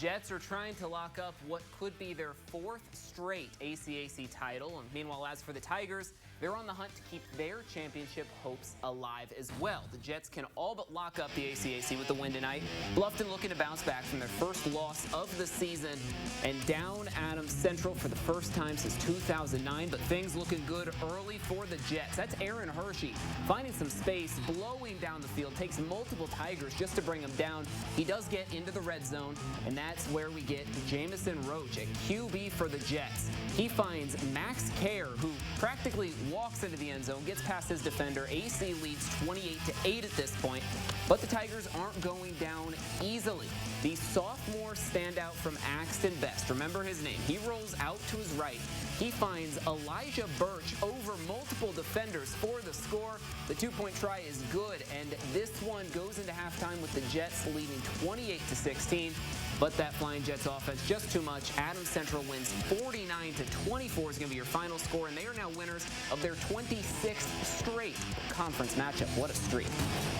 Jets are trying to lock up what could be their fourth straight ACAC title. And meanwhile, as for the Tigers, they're on the hunt to keep their championship hopes alive as well. The Jets can all but lock up the ACAC with the win tonight. Bluffton looking to bounce back from their first loss of the season and down Adams Central for the first time since 2009. But things looking good early for the Jets. That's Aaron Hershey finding some space, blowing down the field, takes multiple Tigers just to bring him down. He does get into the red zone, and that's where we get Jamison Roach, a QB for the Jets. He finds Max Kerr, who practically walks into the end zone, gets past his defender. AC leads 28-8 at this point, but the Tigers aren't going down easily. The sophomore standout from Axton Best, remember his name, he rolls out to his right. He finds Elijah Birch over multiple defenders for the score. The two-point try is good, and this one goes into halftime with the Jets leading 28-16. But that Flying Jets offense, just too much. Adams Central wins 49-24 is going to be your final score, and they are now winners of their 26th straight conference matchup. What a streak.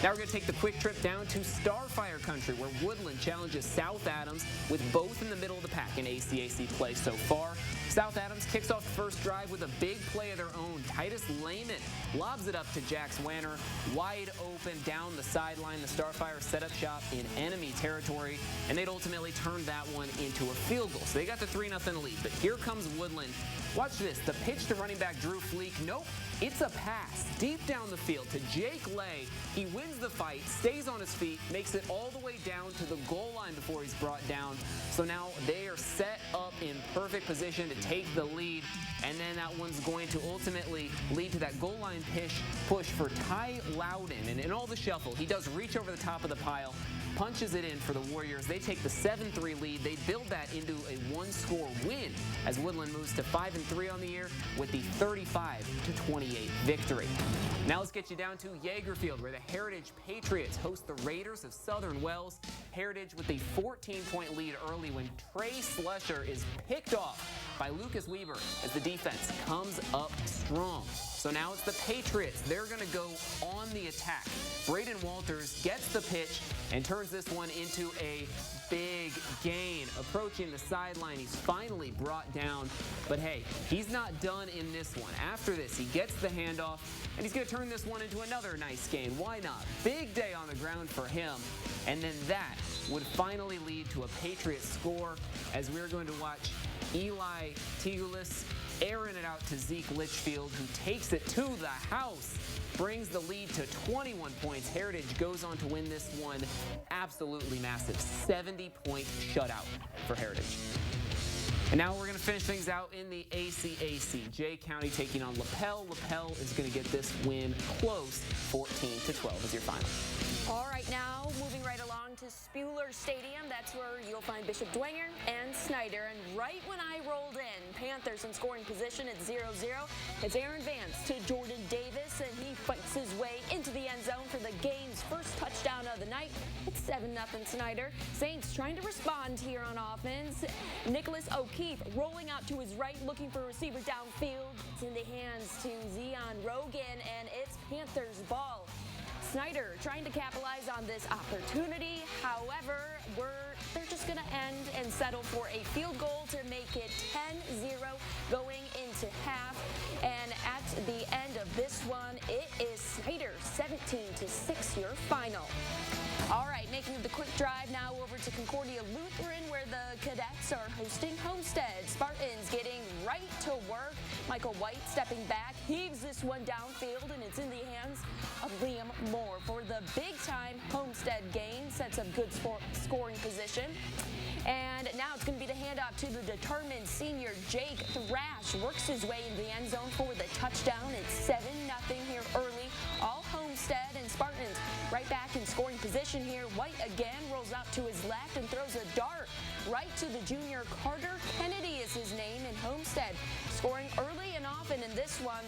Now we're going to take the quick trip down to Starfire Country, where Woodland challenges South Adams, with both in the middle of the pack in ACAC play so far. South Adams kicks off the first drive with a big play of their own. Titus Lehman lobs it up to Jax Wanner, wide open down the sideline. The Starfire set up shop in enemy territory, and they'd ultimately turn that one into a field goal. So they got the 3-0 lead, but here comes Woodland. Watch this, the pitch to running back Drew Fleek. Nope, it's a pass deep down the field to Jake Lay. He wins the fight, stays on his feet, makes it all the way down to the goal line before he's brought down. So now they are set up in perfect position to take the lead, and then that one's going to ultimately lead to that goal line push for Ty Loudon. And in all the shuffle, he does reach over the top of the pile, punches it in for the Warriors. They take the 7-3 lead. They build that into a one-score win as Woodland moves to 5-3 on the year with the 35-28 victory. Now let's get you down to Yeagerfield, where the Heritage Patriots host the Raiders of Southern Wells. Heritage with a 14-point lead early when Trey Slusher is picked off by Lucas Weaver as the defense comes up strong. So now it's the Patriots. They're going to go on the attack. Braden Walters gets the pitch and turns this one into a big gain. Approaching the sideline, he's finally brought down. But hey, he's not done in this one. After this, he gets the handoff, and he's going to turn this one into another nice gain. Why not? Big day on the ground for him. And then that would finally lead to a Patriots score, as we're going to watch Eli Tigulis airing it out to Zeke Litchfield, who takes it to the house, brings the lead to 21 points. Heritage goes on to win this one absolutely massive. 70-point shutout for Heritage. And now we're going to finish things out in the ACAC. Jay County taking on LaPel. LaPel is going to get this win close. 14-12 is your final. All right, now moving right along to Spuler Stadium. That's where you'll find Bishop Dwenger and Snyder. And right when I rolled in, Panthers in scoring position at 0-0. It's Aaron Vance to Jordan Davis, and he fights his way into the end zone for the game's first touchdown of the night. It's 7-0 Snyder. Saints trying to respond here on offense. Nicholas O'Keefe rolling out to his right, looking for a receiver downfield. It's in the hands to Zion Rogan, and it's Panthers ball. Snyder trying to capitalize on this opportunity. However, they're just going to end and settle for a field goal to make it 10-0 going into half. And at the end of this one, it is Snyder 17-6, your final. All right, making the quick drive now over to Concordia Lutheran, where the Cadets are hosting Homestead. Spartans getting right to work. Michael White stepping back, heaves this one downfield, and it's in the hands of Liam Moore for the big-time Homestead gain. Sets up good scoring position. And now it's going to be the handoff to the determined senior Jake Thrash. Works his way into the end zone for the touchdown. It's 7-0 here early. All Homestead, and Spartans right back in scoring position here. White again rolls out to his left and throws a dart right to the junior Carter Kennedy is his name, in Homestead scoring early and often in this one.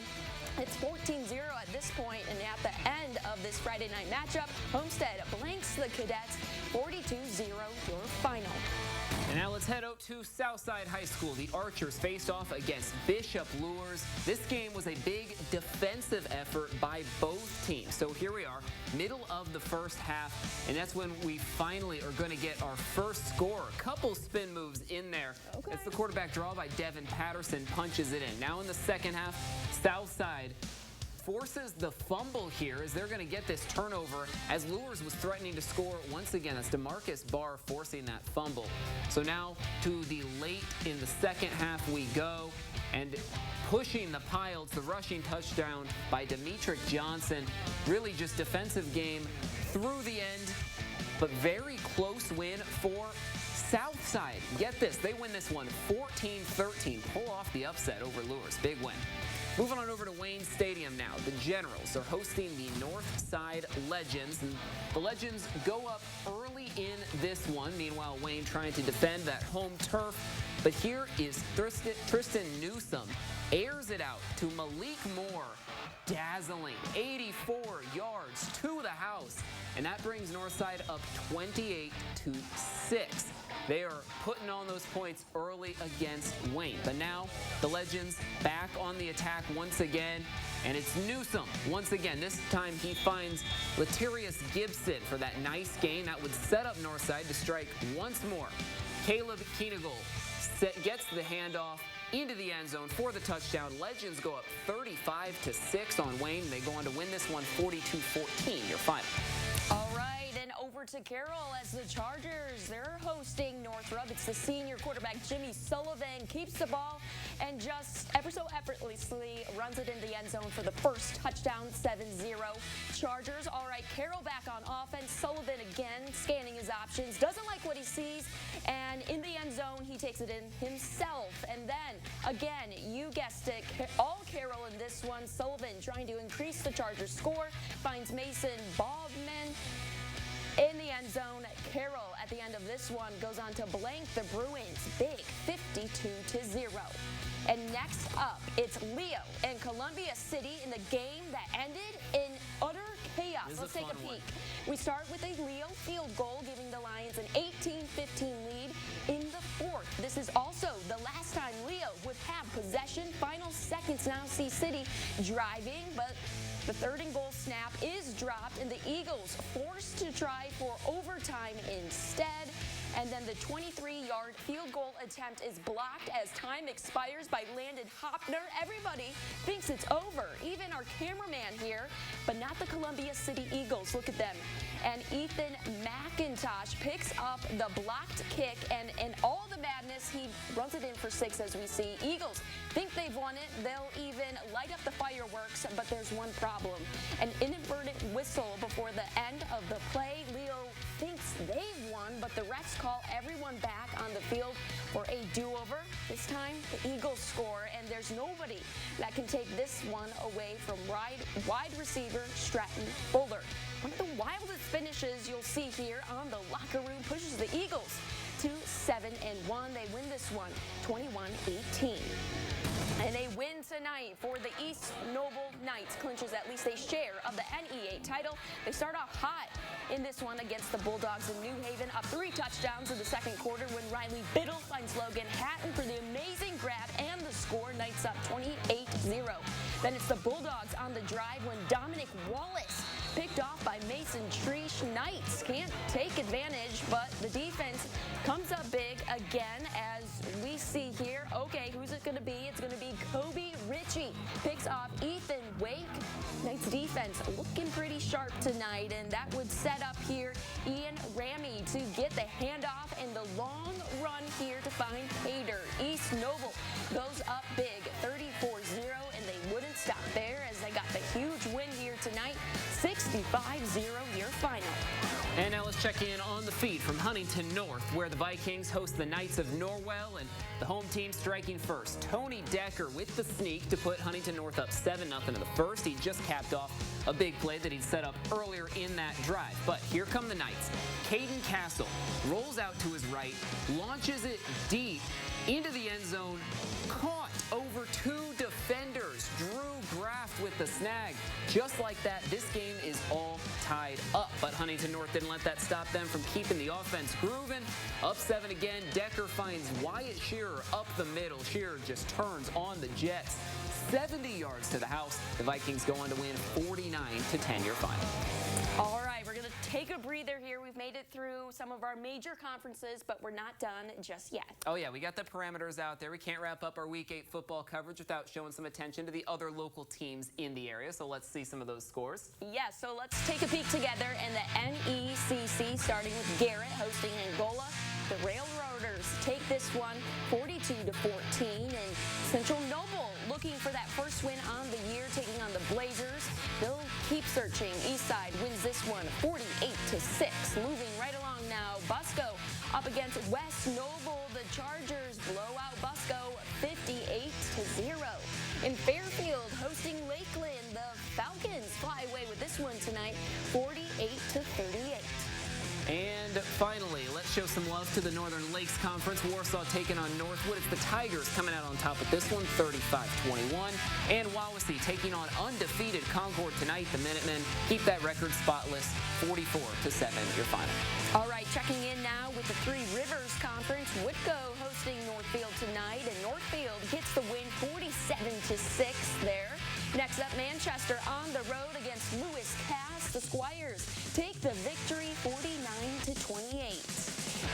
It's 14-0 at this point, and at the end of this Friday night matchup, Homestead blanks the Cadets 42-0, your final. And now let's head out to Southside High School. The Archers faced off against Bishop Lures. This game was a big defensive effort by both teams. So here we are, middle of the first half, and that's when we finally are going to get our first score. A couple spin moves in there. Okay. It's the quarterback draw by Devin Patterson, punches it in. Now in the second half, Southside forces the fumble here as they're going to get this turnover as Lures was threatening to score once again. That's DeMarcus Barr forcing that fumble. So now to the late in the second half we go, and pushing the Piles, the rushing touchdown by Demetric Johnson. Really just defensive game through the end, but very close win for Southside. Get this, they win this one 14-13, pull off the upset over Lures. Big win. Moving on over to Wayne Stadium now. The Generals are hosting the Northside Legends, and the Legends go up early in this one. Meanwhile, Wayne trying to defend that home turf. But here is Tristan Newsome, airs it out to Malik Moore. Dazzling 84 yards to the house, and that brings Northside up 28-6. They are putting on those points early against Wayne. But now the Legends back on the attack once again, and it's Newsome once again. This time he finds Latirius Gibson for that nice gain that would set up Northside to strike once more. Caleb Keenagle gets the handoff into the end zone for the touchdown. Legends go up 35-6 on Wayne. They go on to win this one 42-14, your final. All right, and over to Carroll as the Chargers, they're hosting Northrop. It's the senior quarterback, Jimmy Sullivan, keeps the ball and just ever so effortlessly runs it in the end zone for the first touchdown, 7-0. Chargers, all right, Carroll back on offense. Sullivan again scanning his options, doesn't like what he sees, and in the end zone, he takes it in himself. And then, again, you guessed it, all Carroll in this one. Sullivan trying to increase the Chargers score, finds Mason Baldman in the end zone. Carroll at the end of this one goes on to blank the Bruins big 52-0. And next up, it's Leo and Columbia City in the game that ended in utter chaos. Let's take a peek. We start with a Leo field goal, giving the Lions an 18-15 lead in the fourth. This is also the last time Leo would have possession. Final seconds now see City driving, but the third and goal snap is dropped, and the Eagles forced to try for overtime instead. And then the 23-yard field goal attempt is blocked as time expires by Landon Hopner. Everybody thinks it's over, even our cameraman here, but not the Columbia City Eagles. Look at them. And Ethan McIntosh picks up the blocked kick, and in all the madness, he runs it in for 6, as we see. Eagles think they've won it. They'll even light up the fireworks, but there's one problem. An inadvertent whistle before the end of the play. Leo thinks they've won, but the refs call everyone back on the field for a do-over. This time, the Eagles score, and there's nobody that can take this one away from wide receiver Stratton Bullard. One of the wildest finishes you'll see here on the locker room pushes the Eagles to 7-1. They win this one 21-18. And a win tonight for the East Noble Knights clinches at least a share of the NE8 title. They start off hot in this one against the Bulldogs in New Haven, up 3 touchdowns in the second quarter when Riley Biddle finds Logan Hatton for the amazing grab and the score. Knights up 28-0. Then it's the Bulldogs on the drive when Dominic Wallace picked off by Mason Treesh. Knights can't take advantage, but the defense comes up big again, as we see here. Okay, who's it going to be? It's going to be Kobe Ritchie. Picks off Ethan Wake. Knights defense looking pretty sharp tonight, and that would set up here Ian Ramey to get the handoff and the long run here to find Pater. East Noble goes up big, 34-0, and they wouldn't stop there as they got the huge win here tonight, 65-0 your final. And now let's check in on the feed from Huntington North, where the Vikings host the Knights of Norwell, and the home team striking first. Tony Decker with the sneak to put Huntington North up 7-0 in the first. He just capped off a big play that he'd set up earlier in that drive. But here come the Knights. Caden Castle rolls out to his right, launches it deep into the end zone, caught over 2 defenders. Drew Graft with the snag. Just like that, this game is all tied. tied up, but Huntington North didn't let that stop them from keeping the offense grooving. Up 7 again, Decker finds Wyatt Shearer up the middle. Shearer just turns on the Jets. 70 yards to the house. The Vikings go on to win 49-10 your final. All right, we're going to take a breather here. We've made it through some of our major conferences, but we're not done just yet. Oh, yeah, we got the parameters out there. We can't wrap up our Week 8 football coverage without showing some attention to the other local teams in the area, so let's see some of those scores. Yeah, so let's take a peek together in the NECC, starting with Garrett hosting Angola. The Railroaders take this one 42-14, and Central Noble looking for that first win on the year, taking on the Blazers. They'll keep searching. Eastside wins this one 48-6. Moving right along now, Busco up against West Noble. The Chargers blow out Busco 58-0. In Fairfield, hosting Lakeland, the Falcons fly away with this one tonight 48-38. And finally, let's show some love to the Northern Lakes Conference. Warsaw taking on Northwood. It's the Tigers coming out on top of this one, 35-21. And Wawasee taking on undefeated Concord tonight. The Minutemen keep that record spotless, 44-7 your final. All right, checking in now with the Three Rivers Conference. Whitco hosting Northfield tonight, and Northfield gets the win 47-6 there. Next up, Manchester on the road against Lewis Cass. The Squires take the victory 49-28.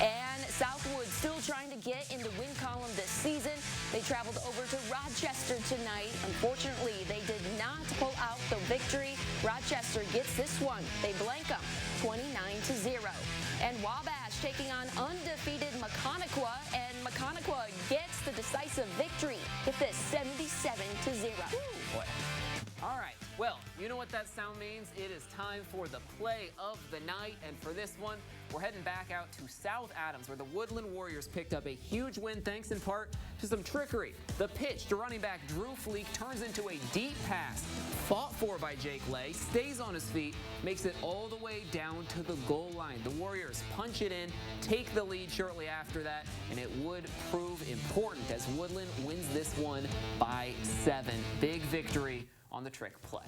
And Southwood still trying to get in the win column this season. They traveled over to Rochester tonight. Unfortunately, they did not pull out the victory. Rochester gets this one. They blank them 29-0. And Wabash taking on undefeated Maconaquah, and Maconaquah gets the decisive victory. Get this, 77-0. Boy. All right, well, you know what that sound means. It is time for the play of the night, and for this one, we're heading back out to South Adams, where the Woodland Warriors picked up a huge win thanks in part to some trickery. The pitch to running back Drew Fleek turns into a deep pass, fought for by Jake Lay, stays on his feet, makes it all the way down to the goal line. The Warriors punch it in, take the lead shortly after that, and it would prove important as Woodland wins this one by 7. Big victory on the trick play.